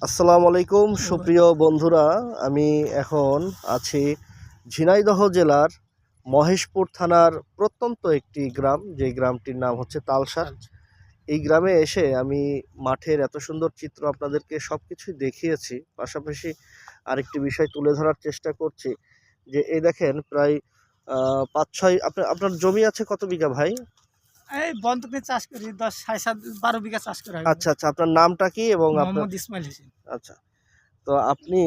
আসসালামু আলাইকুম সুপ্রিয় বন্ধুরা, আমি এখন আছি ঝিনাইদহ জেলার মহেশপুর থানার প্রত্যন্ত একটি গ্রাম, যে গ্রামটির নাম হচ্ছে তালসার। এই গ্রামে এসে আমি মাঠের এত সুন্দর চিত্র আপনাদেরকে সব কিছুই দেখিয়েছি, পাশাপাশি আরেকটি বিষয় তুলে ধরার চেষ্টা করছি। যে এই দেখেন প্রায় ৫-৬ আপনার জমি আছে কত বিঘা ভাই? এই বন্ধক নিয়ে চাষ করি 10 7.5 12 বিঘা চাষ করা হয়। আচ্ছা আচ্ছা, আপনার নামটা কি এবং আপনার? মোহাম্মদ ইসমাইল হোসেন। আচ্ছা, তো আপনি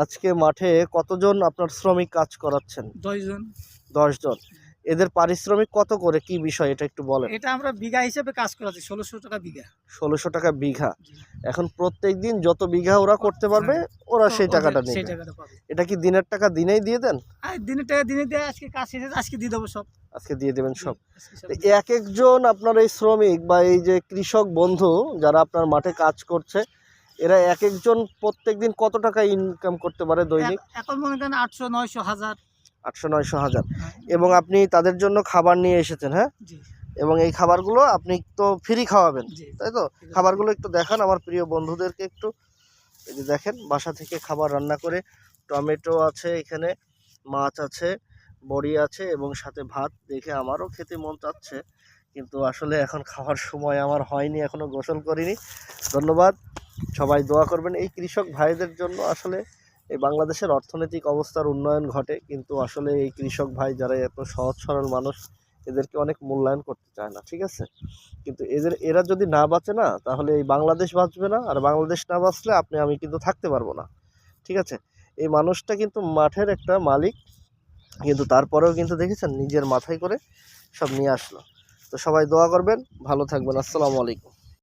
আজকে মাঠে কতজন আপনার শ্রমিক কাজ করাচ্ছেন? 10 জন। ১০ জন। এদের পারিশ্রমিক কত করে, কি বিষয় এটা একটু বলেন? এটা আমরা বিঘা হিসেবে কাজ করাচ্ছি 1600 টাকা বিঘা। ১৬০০ টাকা বিঘা। জি। এখন প্রত্যেকদিন যত বিঘা ওরা করতে পারবে ওরা তো সেই টাকাটা সেই নেবে। টাকাটা পাবে। এটা কি দিনের টাকা দিনেই দিয়ে দেন? আর দিনের টাকা দিনে দেয়, আজকে কাজ শেষে আজকে দিয়ে দেবো সব। আজকে দিয়ে দেবেন সব? আজকে সব তো দিয়ে এক একজন আপনার এই শ্রমিক বা এই যে কৃষক বন্ধু যারা আপনার মাঠে কাজ করছে, এরা এক একজন প্রত্যেকদিন কত টাকা ইনকাম করতে পারে দৈনিক? এখন মনে করেন 800 900 1000। ৮০০-৯০০ হাজার। হ্যাঁ, এবং আপনি তাদের জন্য খাবার নিয়ে এসেছেন, হ্যাঁ? জি এবং এই খাবারগুলো আপনি তো ফ্রি খাওয়াবেন, জি। তাই তো? খাবারগুলো একটু দেখান আমার প্রিয় বন্ধুদেরকে একটু। এই যে দেখেন, বাসা থেকে খাবার রান্না করে, টমেটো আছে এখানে, মাছ আছে, বড়ি আছে এবং সাথে ভাত। দেখে আমারও খেতে মন চাচ্ছে, কিন্তু আসলে এখন খাওয়ার সময় আমার হয়নি, এখনো গোসল করিনি। ধন্যবাদ, সবাই দোয়া করবেন এই কৃষক ভাইদের জন্য। আসলে এই বাংলাদেশের অর্থনৈতিক অবস্থার উন্নয়ন ঘটে, কিন্তু আসলে এই কৃষক ভাই যারা এত সহজ সরল মানুষ, এদেরকে অনেক মূল্যায়ন করতে চায় না, ঠিক আছে? কিন্তু এরা যদি না বাঁচে না, তাহলে এই বাংলাদেশ বাঁচবে না, আর বাংলাদেশ না বাঁচলে আমি কিন্তু থাকতে পারবো না, ঠিক আছে? এই মানুষটা কিন্তু মাঠের একটা মালিক, কিন্তু তারপরেও কিন্তু দেখেছেন নিজের মাথায় করে সব নিয়ে আসলো। তো সবাই দোয়া করবেন, ভালো থাকবেন। আসসালামু আলাইকুম।